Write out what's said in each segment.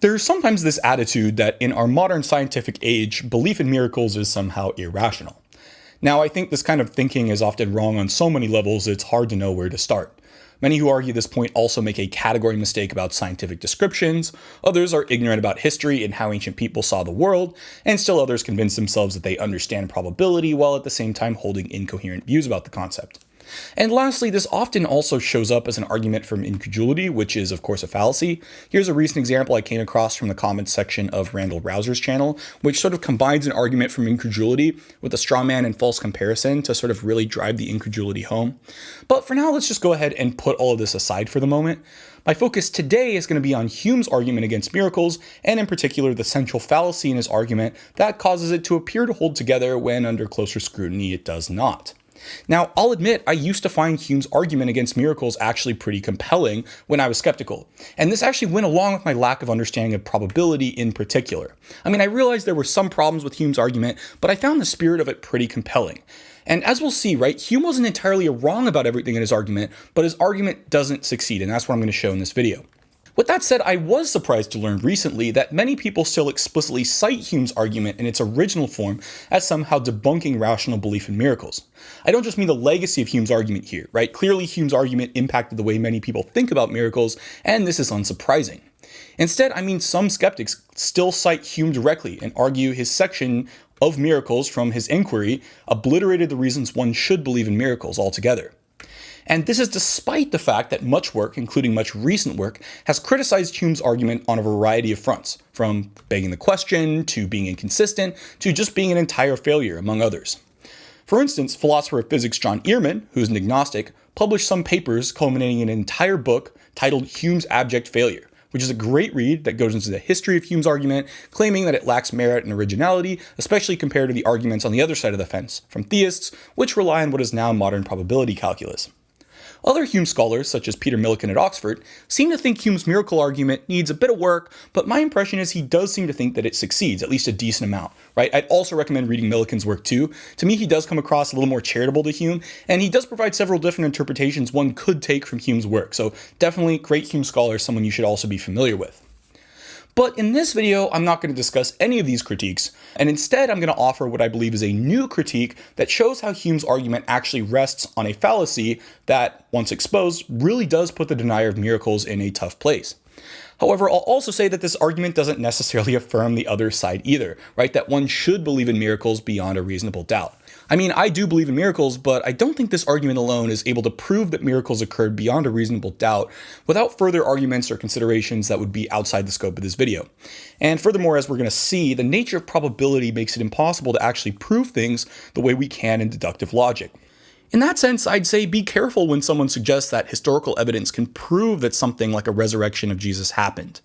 There's sometimes this attitude that in our modern scientific age, belief in miracles is somehow irrational. Now, I think this kind of thinking is often wrong on so many levels it's hard to know where to start. Many who argue this point also make a category mistake about scientific descriptions, others are ignorant about history and how ancient people saw the world, and still others convince themselves that they understand probability while at the same time holding incoherent views about the concept. And lastly, this often also shows up as an argument from incredulity, which is of course a fallacy. Here's a recent example I came across from the comments section of Randall Rouser's channel, which sort of combines an argument from incredulity with a straw man and false comparison to sort of really drive the incredulity home. But for now, let's just go ahead and put all of this aside for the moment. My focus today is going to be on Hume's argument against miracles, and in particular the central fallacy in his argument that causes it to appear to hold together when under closer scrutiny it does not. Now, I'll admit I used to find Hume's argument against miracles actually pretty compelling when I was skeptical, and this actually went along with my lack of understanding of probability in particular. I mean, I realized there were some problems with Hume's argument, but I found the spirit of it pretty compelling. And as we'll see, right, Hume wasn't entirely wrong about everything in his argument, but his argument doesn't succeed, and that's what I'm going to show in this video. With that said, I was surprised to learn recently that many people still explicitly cite Hume's argument in its original form as somehow debunking rational belief in miracles. I don't just mean the legacy of Hume's argument here, right? Clearly, Hume's argument impacted the way many people think about miracles, and this is unsurprising. Instead, I mean some skeptics still cite Hume directly and argue his section of miracles from his Enquiry obliterated the reasons one should believe in miracles altogether. And this is despite the fact that much work, including much recent work, has criticized Hume's argument on a variety of fronts, from begging the question, to being inconsistent, to just being an entire failure, among others. For instance, philosopher of physics John Earman, who's an agnostic, published some papers culminating in an entire book titled Hume's Abject Failure, which is a great read that goes into the history of Hume's argument, claiming that it lacks merit and originality, especially compared to the arguments on the other side of the fence, from theists, which rely on what is now modern probability calculus. Other Hume scholars, such as Peter Millikan at Oxford, seem to think Hume's miracle argument needs a bit of work, but my impression is he does seem to think that it succeeds, at least a decent amount, right? I'd also recommend reading Millikan's work too. To me, he does come across a little more charitable to Hume, and he does provide several different interpretations one could take from Hume's work, so definitely great Hume scholar, someone you should also be familiar with. But in this video, I'm not going to discuss any of these critiques, and instead I'm going to offer what I believe is a new critique that shows how Hume's argument actually rests on a fallacy that, once exposed, really does put the denier of miracles in a tough place. However, I'll also say that this argument doesn't necessarily affirm the other side either, right? That one should believe in miracles beyond a reasonable doubt. I mean, I do believe in miracles, but I don't think this argument alone is able to prove that miracles occurred beyond a reasonable doubt without further arguments or considerations that would be outside the scope of this video. And furthermore, as we're going to see, the nature of probability makes it impossible to actually prove things the way we can in deductive logic. In that sense, I'd say be careful when someone suggests that historical evidence can prove that something like a resurrection of Jesus happened.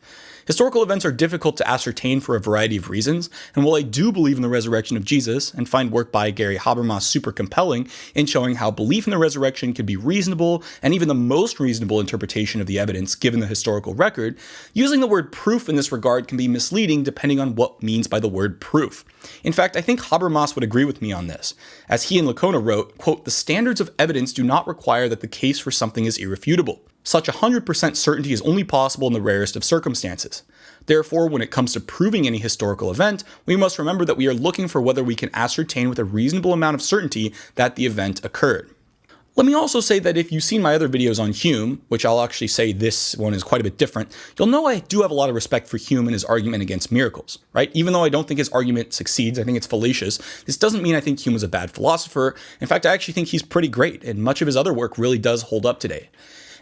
Historical events are difficult to ascertain for a variety of reasons, and while I do believe in the resurrection of Jesus and find work by Gary Habermas super compelling in showing how belief in the resurrection could be reasonable and even the most reasonable interpretation of the evidence given the historical record, using the word proof in this regard can be misleading depending on what means by the word proof. In fact, I think Habermas would agree with me on this, as he and Lacona wrote, quote, "The standards of evidence do not require that the case for something is irrefutable. Such 100% certainty is only possible in the rarest of circumstances. Therefore, when it comes to proving any historical event, we must remember that we are looking for whether we can ascertain with a reasonable amount of certainty that the event occurred." Let me also say that if you've seen my other videos on Hume, which I'll actually say this one is quite a bit different, you'll know I do have a lot of respect for Hume and his argument against miracles, right? Even though I don't think his argument succeeds, I think it's fallacious, this doesn't mean I think Hume is a bad philosopher. In fact, I actually think he's pretty great, and much of his other work really does hold up today.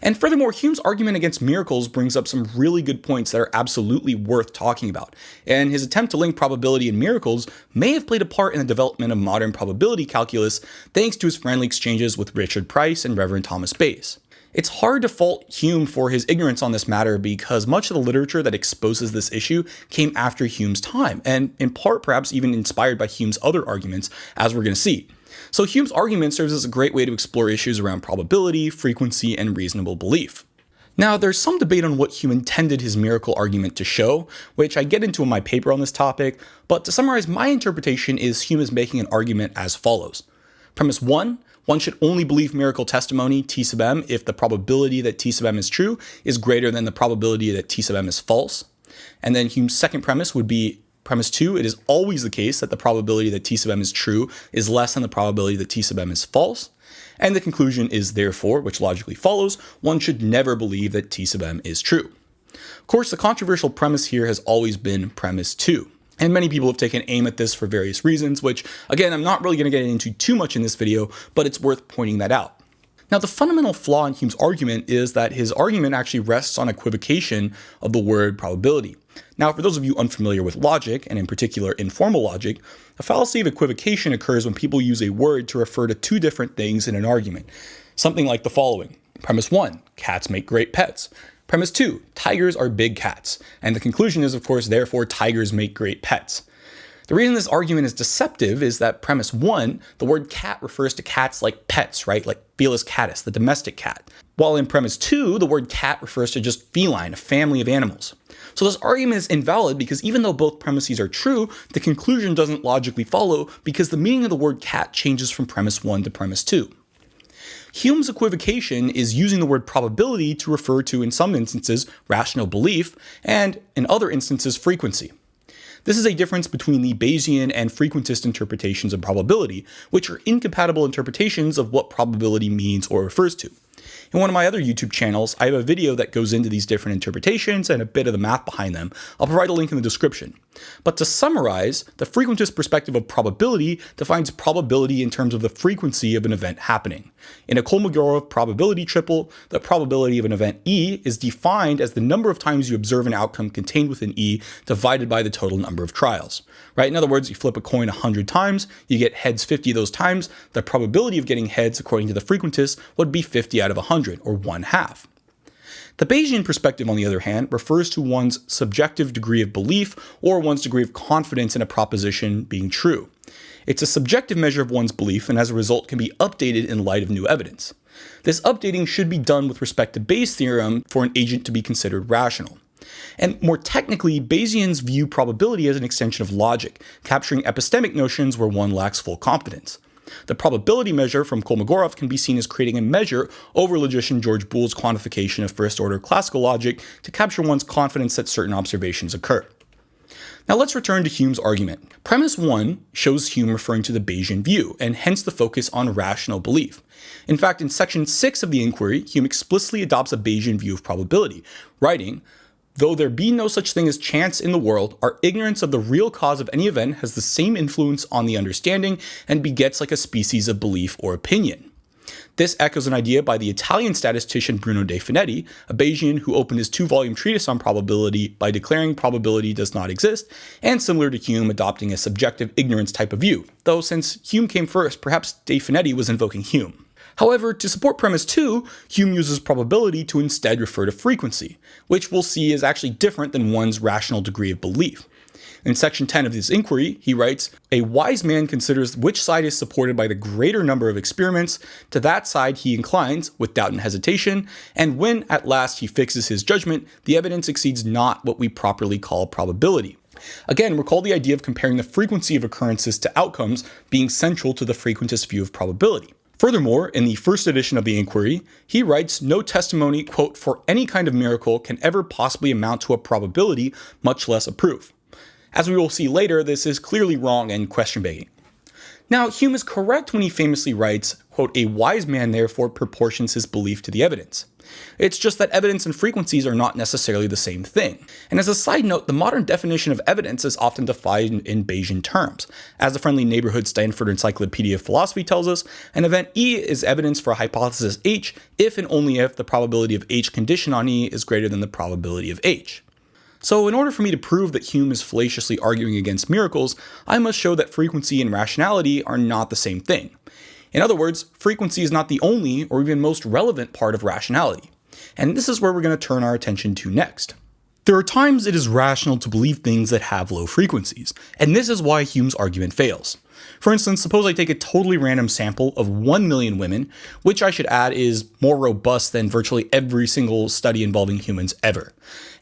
And furthermore, Hume's argument against miracles brings up some really good points that are absolutely worth talking about. And his attempt to link probability and miracles may have played a part in the development of modern probability calculus thanks to his friendly exchanges with Richard Price and Reverend Thomas Bayes. It's hard to fault Hume for his ignorance on this matter because much of the literature that exposes this issue came after Hume's time, and in part perhaps even inspired by Hume's other arguments, as we're going to see. So Hume's argument serves as a great way to explore issues around probability, frequency, and reasonable belief. Now, there's some debate on what Hume intended his miracle argument to show, which I get into in my paper on this topic, but to summarize, my interpretation is Hume is making an argument as follows. Premise 1, one should only believe miracle testimony T sub m if the probability that T sub m is true is greater than the probability that T sub m is false. And then Hume's second premise would be premise 2, it is always the case that the probability that T sub m is true is less than the probability that T sub m is false. And the conclusion is therefore, which logically follows, one should never believe that T sub m is true. Of course, the controversial premise here has always been premise 2. And many people have taken aim at this for various reasons, which, again, I'm not really going to get into too much in this video, but it's worth pointing that out. Now, the fundamental flaw in Hume's argument is that his argument actually rests on equivocation of the word probability. Now, for those of you unfamiliar with logic, and in particular informal logic, a fallacy of equivocation occurs when people use a word to refer to two different things in an argument. Something like the following. Premise 1, cats make great pets. Premise 2, tigers are big cats. And the conclusion is, of course, therefore tigers make great pets. The reason this argument is deceptive is that premise 1, the word cat refers to cats like pets, right? Like Felis catus, the domestic cat. While in premise 2, the word cat refers to just feline, a family of animals. So this argument is invalid because even though both premises are true, the conclusion doesn't logically follow because the meaning of the word cat changes from premise 1 to premise 2. Hume's equivocation is using the word probability to refer to, in some instances, rational belief, and in other instances, frequency. This is a difference between the Bayesian and frequentist interpretations of probability, which are incompatible interpretations of what probability means or refers to. In one of my other YouTube channels, I have a video that goes into these different interpretations and a bit of the math behind them. I'll provide a link in the description. But to summarize, the frequentist perspective of probability defines probability in terms of the frequency of an event happening. In a Kolmogorov probability triple, the probability of an event E is defined as the number of times you observe an outcome contained within E divided by the total number of trials. Right? In other words, you flip a coin 100 times, you get heads 50 of those times, the probability of getting heads according to the frequentist would be 50 out of 100, or 1/2. The Bayesian perspective, on the other hand, refers to one's subjective degree of belief or one's degree of confidence in a proposition being true. It's a subjective measure of one's belief and as a result can be updated in light of new evidence. This updating should be done with respect to Bayes' theorem for an agent to be considered rational. And more technically, Bayesians view probability as an extension of logic, capturing epistemic notions where one lacks full confidence. The probability measure from Kolmogorov can be seen as creating a measure over logician George Boole's quantification of first-order classical logic to capture one's confidence that certain observations occur. Now let's return to Hume's argument. Premise 1 shows Hume referring to the Bayesian view, and hence the focus on rational belief. In fact, in section 6 of the Inquiry, Hume explicitly adopts a Bayesian view of probability, writing, "Though there be no such thing as chance in the world, our ignorance of the real cause of any event has the same influence on the understanding and begets like a species of belief or opinion." This echoes an idea by the Italian statistician Bruno De Finetti, a Bayesian who opened his 2-volume treatise on probability by declaring probability does not exist, and similar to Hume adopting a subjective ignorance type of view, though since Hume came first, perhaps De Finetti was invoking Hume. However, to support premise 2, Hume uses probability to instead refer to frequency, which we'll see is actually different than one's rational degree of belief. In section 10 of his inquiry, he writes, "A wise man considers which side is supported by the greater number of experiments, to that side he inclines, with doubt and hesitation, and when at last he fixes his judgment, the evidence exceeds not what we properly call probability." Again, recall the idea of comparing the frequency of occurrences to outcomes being central to the frequentist view of probability. Furthermore, in the first edition of the Inquiry, he writes, "No testimony, quote, for any kind of miracle can ever possibly amount to a probability, much less a proof." As we will see later, this is clearly wrong and question-begging. Now, Hume is correct when he famously writes, quote, "A wise man therefore proportions his belief to the evidence." It's just that evidence and frequencies are not necessarily the same thing. And as a side note, the modern definition of evidence is often defined in Bayesian terms. As the friendly neighborhood Stanford Encyclopedia of Philosophy tells us, an event E is evidence for a hypothesis H if and only if the probability of H conditioned on E is greater than the probability of H. So in order for me to prove that Hume is fallaciously arguing against miracles, I must show that frequency and rationality are not the same thing. In other words, frequency is not the only or even most relevant part of rationality. And this is where we're going to turn our attention to next. There are times it is rational to believe things that have low frequencies, and this is why Hume's argument fails. For instance, suppose I take a totally random sample of 1 million women, which I should add is more robust than virtually every single study involving humans ever.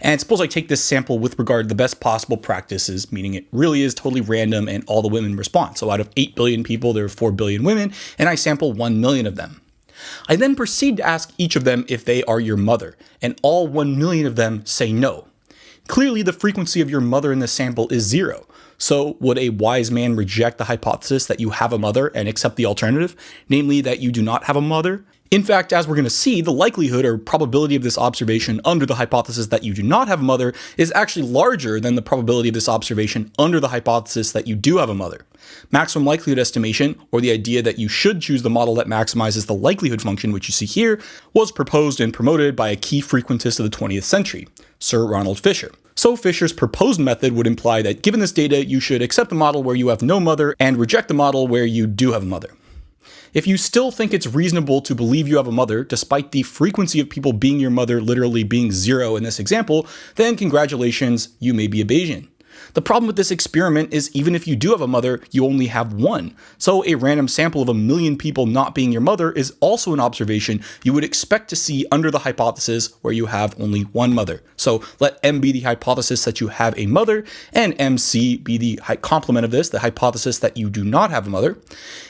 And suppose I take this sample with regard to the best possible practices, meaning it really is totally random and all the women respond. So out of 8 billion people, there are 4 billion women, and I sample 1 million of them. I then proceed to ask each of them if they are your mother, and all 1 million of them say no. Clearly, the frequency of your mother in the sample is 0. So would a wise man reject the hypothesis that you have a mother and accept the alternative, namely that you do not have a mother? In fact, as we're going to see, the likelihood or probability of this observation under the hypothesis that you do not have a mother is actually larger than the probability of this observation under the hypothesis that you do have a mother. Maximum likelihood estimation, or the idea that you should choose the model that maximizes the likelihood function, which you see here, was proposed and promoted by a key frequentist of the 20th century, Sir Ronald Fisher. So Fisher's proposed method would imply that given this data, you should accept the model where you have no mother and reject the model where you do have a mother. If you still think it's reasonable to believe you have a mother, despite the frequency of people being your mother literally being 0 in this example, then congratulations, you may be a Bayesian. The problem with this experiment is even if you do have a mother, you only have one. So a random sample of 1 million people not being your mother is also an observation you would expect to see under the hypothesis where you have only one mother. So let M be the hypothesis that you have a mother, and MC be the complement of this, the hypothesis that you do not have a mother.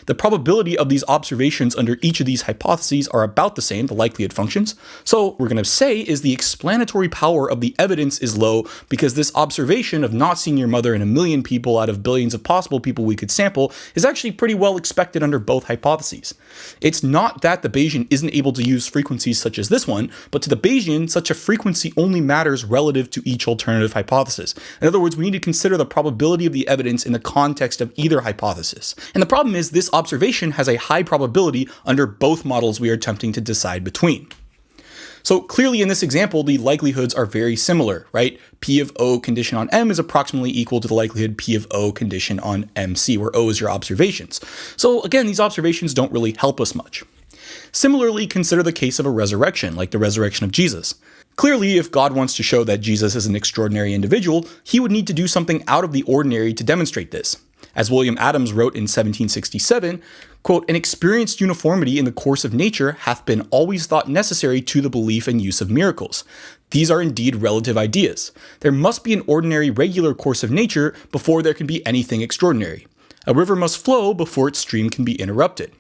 The probability of these observations under each of these hypotheses are about the same, the likelihood functions. So what we're going to say is the explanatory power of the evidence is low because this observation of not seeing your mother in 1 million people out of billions of possible people we could sample is actually pretty well expected under both hypotheses. It's not that the Bayesian isn't able to use frequencies such as this one, but to the Bayesian, such a frequency only matters relative to each alternative hypothesis. In other words, we need to consider the probability of the evidence in the context of either hypothesis. And the problem is this observation has a high probability under both models we are attempting to decide between. So clearly in this example, the likelihoods are very similar, right? P of O condition on M is approximately equal to the likelihood P of O condition on MC, where O is your observations. So again, these observations don't really help us much. Similarly, consider the case of a resurrection, like the resurrection of Jesus. Clearly, if God wants to show that Jesus is an extraordinary individual, he would need to do something out of the ordinary to demonstrate this. As William Adams wrote in 1767, quote, "An experienced uniformity in the course of nature hath been always thought necessary to the belief and use of miracles. These are indeed relative ideas. There must be an ordinary regular course of nature before there can be anything extraordinary. A river must flow before its stream can be interrupted."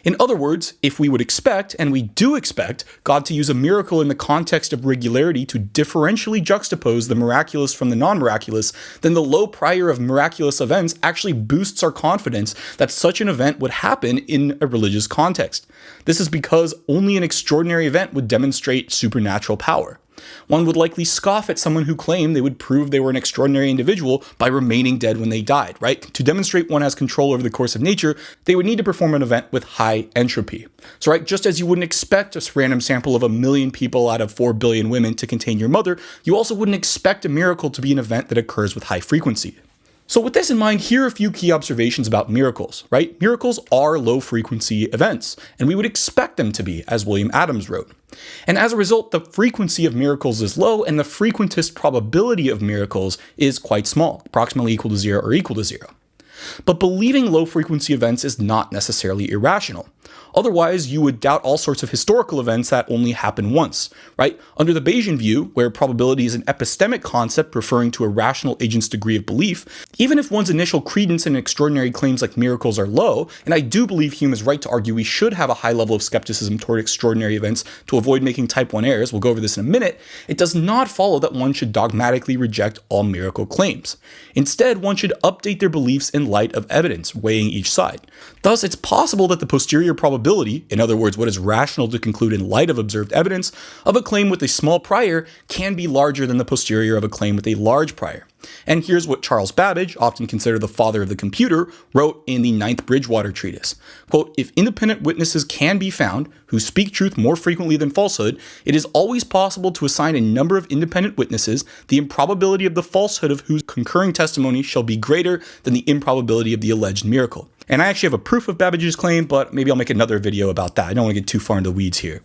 In other words, if we would expect, and we do expect, God to use a miracle in the context of regularity to differentially juxtapose the miraculous from the non-miraculous, then the low prior of miraculous events actually boosts our confidence that such an event would happen in a religious context. This is because only an extraordinary event would demonstrate supernatural power. One would likely scoff at someone who claimed they would prove they were an extraordinary individual by remaining dead when they died, right? To demonstrate one has control over the course of nature, they would need to perform an event with high entropy. So, right, just as you wouldn't expect a random sample of 1 million people out of 4 billion women to contain your mother, you also wouldn't expect a miracle to be an event that occurs with high frequency. So with this in mind, here are a few key observations about miracles, right? Miracles are low frequency events, and we would expect them to be, as William Adams wrote. And as a result, the frequency of miracles is low, and the frequentist probability of miracles is quite small, approximately equal to 0 or equal to 0. But believing low frequency events is not necessarily irrational. Otherwise, you would doubt all sorts of historical events that only happen once, right? Under the Bayesian view, where probability is an epistemic concept referring to a rational agent's degree of belief, even if one's initial credence in extraordinary claims like miracles are low, and I do believe Hume is right to argue we should have a high level of skepticism toward extraordinary events to avoid making type 1 errors, we'll go over this in a minute, it does not follow that one should dogmatically reject all miracle claims. Instead, one should update their beliefs in light of evidence, weighing each side. Thus, it's possible that the posterior probability, in other words, what is rational to conclude in light of observed evidence, of a claim with a small prior can be larger than the posterior of a claim with a large prior. And here's what Charles Babbage, often considered the father of the computer, wrote in the 9th Bridgewater Treatise. Quote, "If independent witnesses can be found who speak truth more frequently than falsehood, it is always possible to assign a number of independent witnesses the improbability of the falsehood of whose concurring testimony shall be greater than the improbability of the alleged miracle." And I actually have a proof of Babbage's claim, but maybe I'll make another video about that. I don't want to get too far into the weeds here.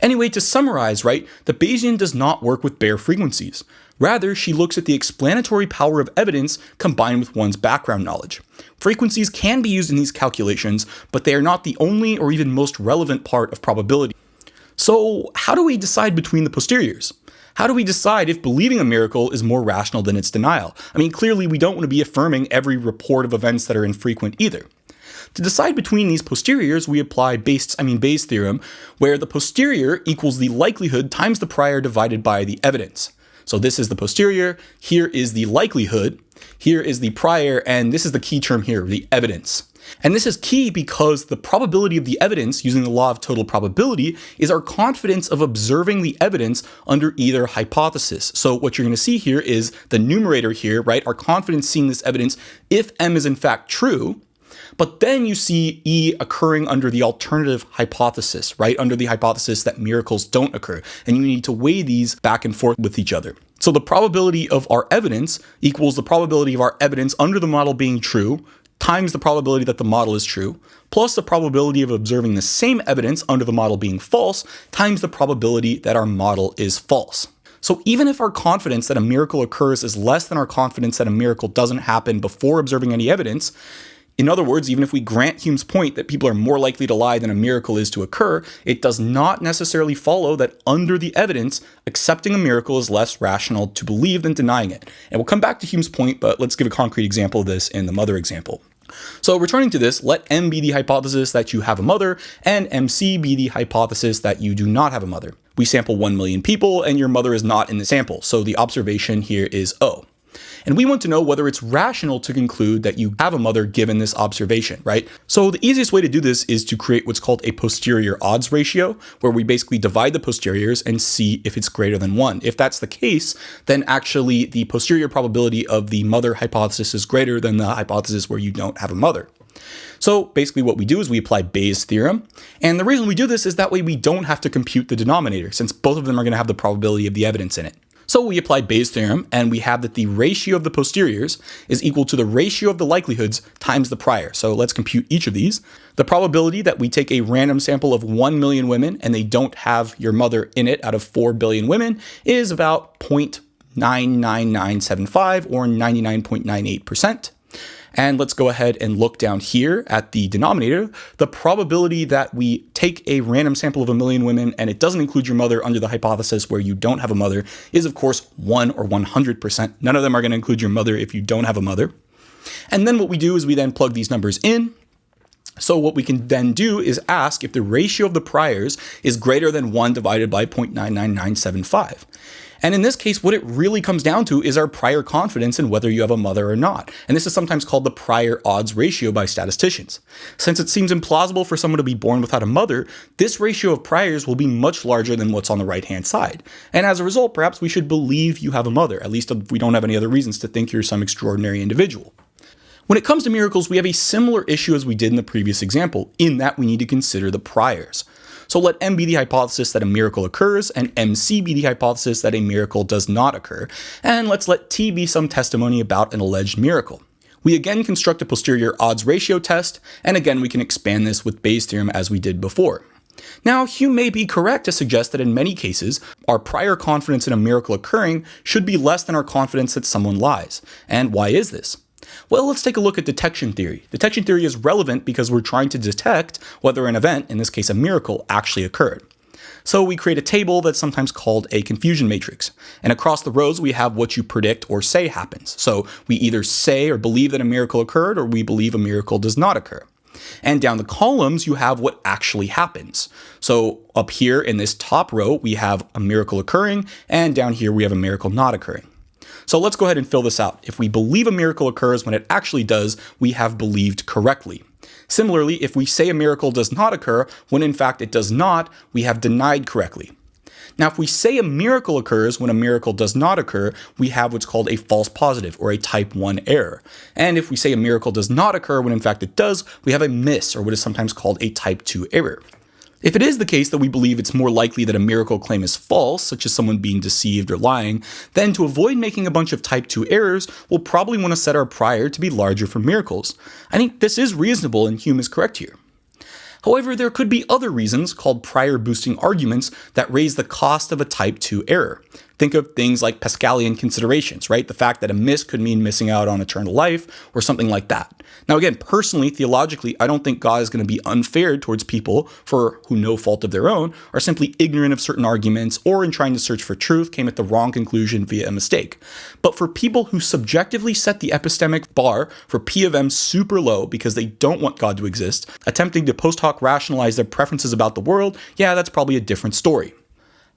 Anyway, to summarize, right, the Bayesian does not work with bare frequencies. Rather, she looks at the explanatory power of evidence combined with one's background knowledge. Frequencies can be used in these calculations, but they are not the only or even most relevant part of probability. So, how do we decide between the posteriors? How do we decide if believing a miracle is more rational than its denial? I mean, clearly we don't want to be affirming every report of events that are infrequent either. To decide between these posteriors, we apply Bayes' theorem, where the posterior equals the likelihood times the prior divided by the evidence. So this is the posterior, here is the likelihood, here is the prior, and this is the key term here, the evidence. And this is key because the probability of the evidence using the law of total probability is our confidence of observing the evidence under either hypothesis. So what you're going to see here is the numerator here, right? Our confidence seeing this evidence if M is in fact true. But then you see E occurring under the alternative hypothesis, right? Under the hypothesis that miracles don't occur. And you need to weigh these back and forth with each other. So the probability of our evidence equals the probability of our evidence under the model being true times the probability that the model is true, plus the probability of observing the same evidence under the model being false, times the probability that our model is false. So even if our confidence that a miracle occurs is less than our confidence that a miracle doesn't happen before observing any evidence, in other words, even if we grant Hume's point that people are more likely to lie than a miracle is to occur, it does not necessarily follow that under the evidence, accepting a miracle is less rational to believe than denying it. And we'll come back to Hume's point, but let's give a concrete example of this in the mother example. So returning to this, let M be the hypothesis that you have a mother, and MC be the hypothesis that you do not have a mother. We sample 1 million people, and your mother is not in the sample, so the observation here is O. And we want to know whether it's rational to conclude that you have a mother given this observation, right? So the easiest way to do this is to create what's called a posterior odds ratio, where we basically divide the posteriors and see if it's greater than 1. If that's the case, then actually the posterior probability of the mother hypothesis is greater than the hypothesis where you don't have a mother. So basically what we do is we apply Bayes' theorem. And the reason we do this is that way we don't have to compute the denominator, since both of them are going to have the probability of the evidence in it. So we apply Bayes' theorem, and we have that the ratio of the posteriors is equal to the ratio of the likelihoods times the prior. So let's compute each of these. The probability that we take a random sample of 1 million women and they don't have your mother in it out of 4 billion women is about 0.99975 or 99.98%. And let's go ahead and look down here at the denominator. The probability that we take a random sample of 1 million women and it doesn't include your mother under the hypothesis where you don't have a mother is, of course, 1 or 100%. None of them are going to include your mother if you don't have a mother. And then what we do is we then plug these numbers in. So what we can then do is ask if the ratio of the priors is greater than 1 divided by 0.99975. And in this case, what it really comes down to is our prior confidence in whether you have a mother or not. And this is sometimes called the prior odds ratio by statisticians. Since it seems implausible for someone to be born without a mother, this ratio of priors will be much larger than what's on the right-hand side. And as a result, perhaps we should believe you have a mother, at least if we don't have any other reasons to think you're some extraordinary individual. When it comes to miracles, we have a similar issue as we did in the previous example, in that we need to consider the priors. So let M be the hypothesis that a miracle occurs, and MC be the hypothesis that a miracle does not occur, and let's let T be some testimony about an alleged miracle. We again construct a posterior odds ratio test, and again we can expand this with Bayes' theorem as we did before. Now, Hume may be correct to suggest that in many cases, our prior confidence in a miracle occurring should be less than our confidence that someone lies. And why is this? Well, let's take a look at detection theory. Detection theory is relevant because we're trying to detect whether an event, in this case a miracle, actually occurred. So we create a table that's sometimes called a confusion matrix. And across the rows, we have what you predict or say happens. So we either say or believe that a miracle occurred, or we believe a miracle does not occur. And down the columns, you have what actually happens. So up here in this top row, we have a miracle occurring, and down here we have a miracle not occurring. So let's go ahead and fill this out. If we believe a miracle occurs when it actually does, we have believed correctly. Similarly, if we say a miracle does not occur when in fact it does not, we have denied correctly. Now, if we say a miracle occurs when a miracle does not occur, we have what's called a false positive or a type 1 error. And if we say a miracle does not occur when in fact it does, we have a miss or what is sometimes called a type 2 error. If it is the case that we believe it's more likely that a miracle claim is false, such as someone being deceived or lying, then to avoid making a bunch of type 2 errors, we'll probably want to set our prior to be larger for miracles. I think this is reasonable and Hume is correct here. However, there could be other reasons, called prior boosting arguments, that raise the cost of a type 2 error. Think of things like Pascalian considerations, right? The fact that a miss could mean missing out on eternal life or something like that. Now again, personally, theologically, I don't think God is going to be unfair towards people who no fault of their own are simply ignorant of certain arguments or in trying to search for truth came at the wrong conclusion via a mistake. But for people who subjectively set the epistemic bar for P of M super low because they don't want God to exist, attempting to post hoc rationalize their preferences about the world, yeah, that's probably a different story.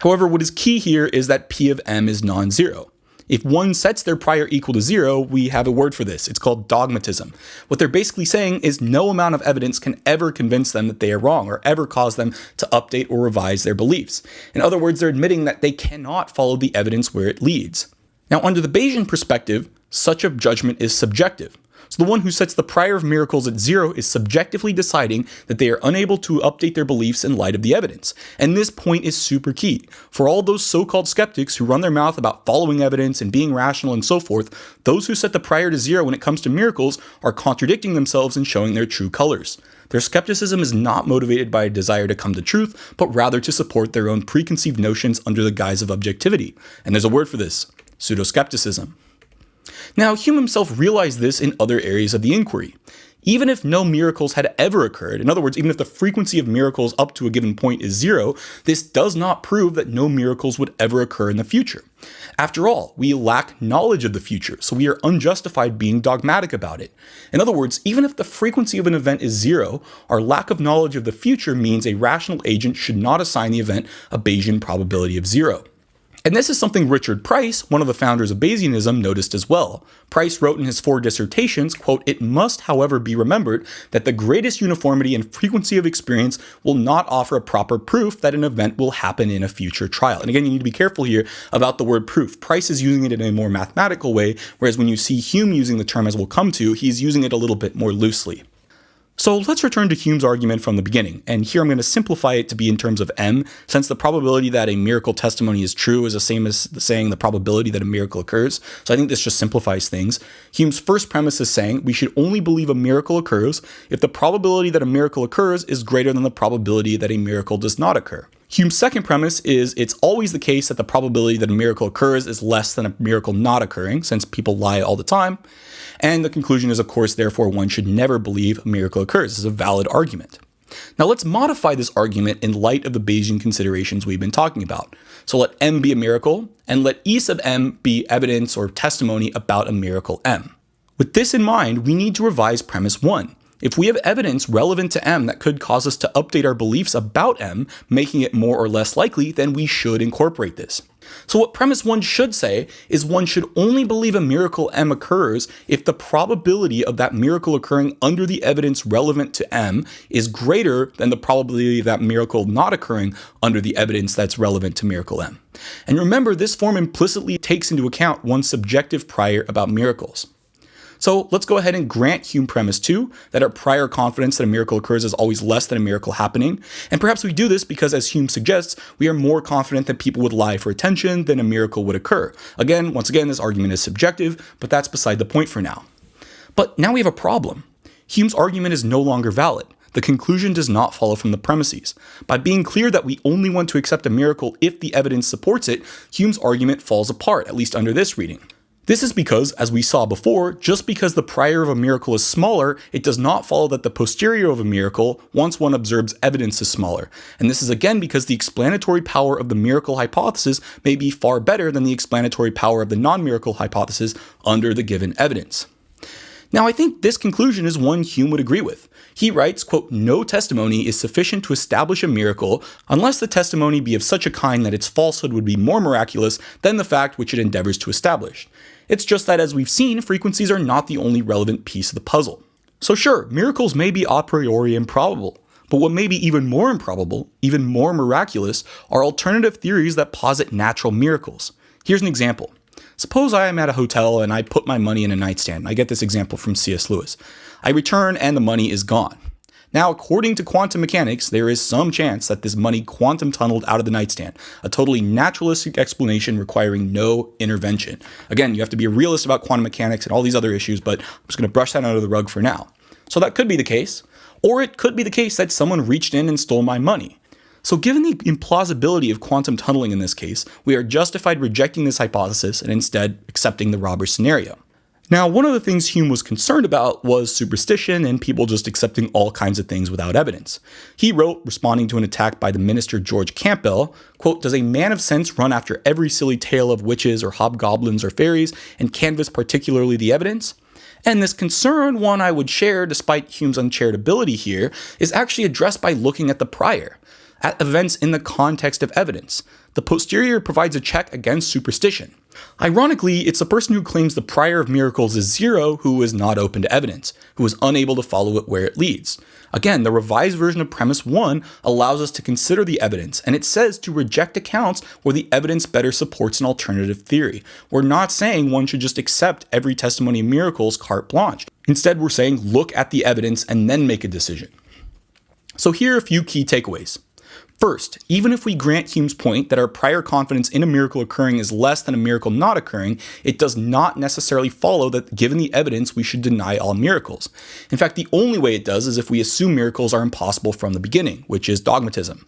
However, what is key here is that P of M is non-zero. If one sets their prior equal to 0, we have a word for this. It's called dogmatism. What they're basically saying is no amount of evidence can ever convince them that they are wrong or ever cause them to update or revise their beliefs. In other words, they're admitting that they cannot follow the evidence where it leads. Now, under the Bayesian perspective, such a judgment is subjective. So the one who sets the prior of miracles at 0 is subjectively deciding that they are unable to update their beliefs in light of the evidence. And this point is super key. For all those so-called skeptics who run their mouth about following evidence and being rational and so forth, those who set the prior to 0 when it comes to miracles are contradicting themselves and showing their true colors. Their skepticism is not motivated by a desire to come to truth, but rather to support their own preconceived notions under the guise of objectivity. And there's a word for this: pseudoskepticism. Now, Hume himself realized this in other areas of the inquiry. Even if no miracles had ever occurred, in other words, even if the frequency of miracles up to a given point is 0, this does not prove that no miracles would ever occur in the future. After all, we lack knowledge of the future, so we are unjustified being dogmatic about it. In other words, even if the frequency of an event is 0, our lack of knowledge of the future means a rational agent should not assign the event a Bayesian probability of 0. And this is something Richard Price, one of the founders of Bayesianism, noticed as well. Price wrote in his 4 dissertations, quote, "It must, however, be remembered that the greatest uniformity and frequency of experience will not offer a proper proof that an event will happen in a future trial." And again, you need to be careful here about the word proof. Price is using it in a more mathematical way, whereas when you see Hume using the term, as we'll come to, he's using it a little bit more loosely. So let's return to Hume's argument from the beginning, and here I'm going to simplify it to be in terms of M, since the probability that a miracle testimony is true is the same as saying the probability that a miracle occurs, so I think this just simplifies things. Hume's first premise is saying we should only believe a miracle occurs if the probability that a miracle occurs is greater than the probability that a miracle does not occur. Hume's second premise is it's always the case that the probability that a miracle occurs is less than a miracle not occurring, since people lie all the time. And the conclusion is, of course, therefore, one should never believe a miracle occurs. This is a valid argument. Now let's modify this argument in light of the Bayesian considerations we've been talking about. So let M be a miracle, and let E sub M be evidence or testimony about a miracle M. With this in mind, we need to revise premise 1. If we have evidence relevant to M that could cause us to update our beliefs about M, making it more or less likely, then we should incorporate this. So what premise 1 should say is one should only believe a miracle M occurs if the probability of that miracle occurring under the evidence relevant to M is greater than the probability of that miracle not occurring under the evidence that's relevant to miracle M. And remember, this form implicitly takes into account one's subjective prior about miracles. So let's go ahead and grant Hume premise 2, that our prior confidence that a miracle occurs is always less than a miracle happening. And perhaps we do this because, as Hume suggests, we are more confident that people would lie for attention than a miracle would occur. Again, once again, this argument is subjective, but that's beside the point for now. But now we have a problem. Hume's argument is no longer valid. The conclusion does not follow from the premises. By being clear that we only want to accept a miracle if the evidence supports it, Hume's argument falls apart, at least under this reading. This is because, as we saw before, just because the prior of a miracle is smaller, it does not follow that the posterior of a miracle, once one observes evidence, is smaller. And this is again because the explanatory power of the miracle hypothesis may be far better than the explanatory power of the non-miracle hypothesis under the given evidence. Now, I think this conclusion is one Hume would agree with. He writes, quote, "No testimony is sufficient to establish a miracle unless the testimony be of such a kind that its falsehood would be more miraculous than the fact which it endeavors to establish. It's just that, as we've seen, frequencies are not the only relevant piece of the puzzle. So sure, miracles may be a priori improbable, but what may be even more improbable, even more miraculous, are alternative theories that posit natural miracles. Here's an example. Suppose I am at a hotel and I put my money in a nightstand. I get this example from C.S. Lewis. I return and the money is gone. Now, according to quantum mechanics, there is some chance that this money quantum tunneled out of the nightstand, a totally naturalistic explanation requiring no intervention. Again, you have to be a realist about quantum mechanics and all these other issues, but I'm just going to brush that under the rug for now. So that could be the case, or it could be the case that someone reached in and stole my money. So given the implausibility of quantum tunneling in this case, we are justified rejecting this hypothesis and instead accepting the robber scenario. Now, one of the things Hume was concerned about was superstition and people just accepting all kinds of things without evidence. He wrote, responding to an attack by the minister George Campbell, quote, "Does a man of sense run after every silly tale of witches or hobgoblins or fairies and canvass particularly the evidence?" And this concern, one I would share despite Hume's uncharitability here, is actually addressed by looking at the prior. at events in the context of evidence. The posterior provides a check against superstition. Ironically, it's the person who claims the prior of miracles is zero who is not open to evidence, who is unable to follow it where it leads. Again, the revised version of premise 1 allows us to consider the evidence, and it says to reject accounts where the evidence better supports an alternative theory. We're not saying one should just accept every testimony of miracles carte blanche. Instead, we're saying look at the evidence and then make a decision. So here are a few key takeaways. First, even if we grant Hume's point that our prior confidence in a miracle occurring is less than a miracle not occurring, it does not necessarily follow that given the evidence we should deny all miracles. In fact, the only way it does is if we assume miracles are impossible from the beginning, which is dogmatism.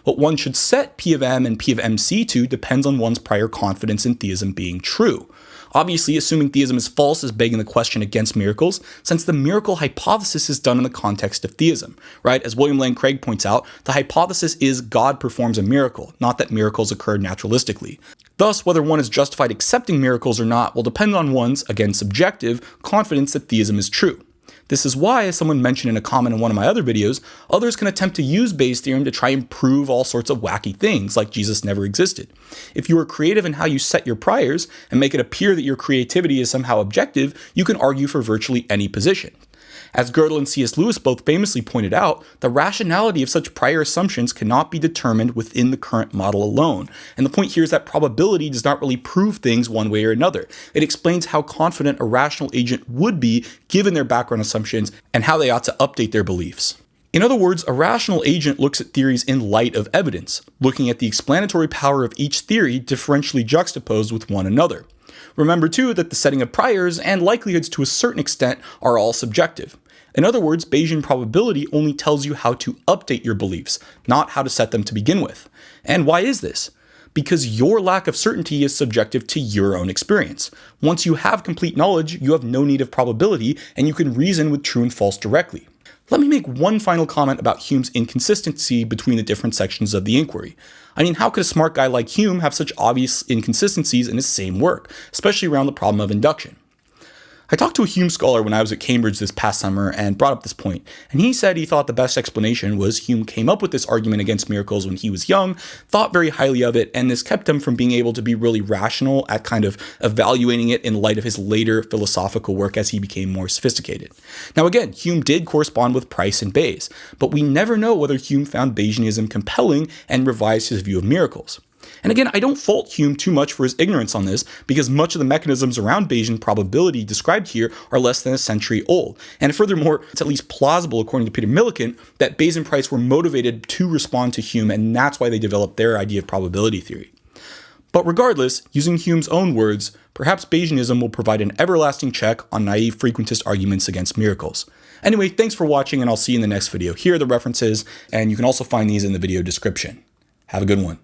What one should set P of M and P of MC to depends on one's prior confidence in theism being true. Obviously, assuming theism is false is begging the question against miracles, since the miracle hypothesis is done in the context of theism, right? As William Lane Craig points out, the hypothesis is God performs a miracle, not that miracles occur naturalistically. Thus, whether one is justified accepting miracles or not will depend on one's, again subjective, confidence that theism is true. This is why, as someone mentioned in a comment in one of my other videos, others can attempt to use Bayes' theorem to try and prove all sorts of wacky things, like Jesus never existed. If you are creative in how you set your priors, and make it appear that your creativity is somehow objective, you can argue for virtually any position. As Gödel and C.S. Lewis both famously pointed out, the rationality of such prior assumptions cannot be determined within the current model alone. And the point here is that probability does not really prove things one way or another. It explains how confident a rational agent would be given their background assumptions and how they ought to update their beliefs. In other words, a rational agent looks at theories in light of evidence, looking at the explanatory power of each theory differentially juxtaposed with one another. Remember too that the setting of priors and likelihoods to a certain extent are all subjective. In other words, Bayesian probability only tells you how to update your beliefs, not how to set them to begin with. And why is this? Because your lack of certainty is subjective to your own experience. Once you have complete knowledge, you have no need of probability, and you can reason with true and false directly. Let me make one final comment about Hume's inconsistency between the different sections of the inquiry. I mean, how could a smart guy like Hume have such obvious inconsistencies in his same work, especially around the problem of induction? I talked to a Hume scholar when I was at Cambridge this past summer and brought up this point, and he said he thought the best explanation was Hume came up with this argument against miracles when he was young, thought very highly of it, and this kept him from being able to be really rational at kind of evaluating it in light of his later philosophical work as he became more sophisticated. Now again, Hume did correspond with Price and Bayes, but we never know whether Hume found Bayesianism compelling and revised his view of miracles. And again, I don't fault Hume too much for his ignorance on this, because much of the mechanisms around Bayesian probability described here are less than a century old. And furthermore, it's at least plausible, according to Peter Millikan, that Bayes and Price were motivated to respond to Hume, and that's why they developed their idea of probability theory. But regardless, using Hume's own words, perhaps Bayesianism will provide an everlasting check on naive frequentist arguments against miracles. Anyway, thanks for watching, and I'll see you in the next video. Here are the references, and you can also find these in the video description. Have a good one.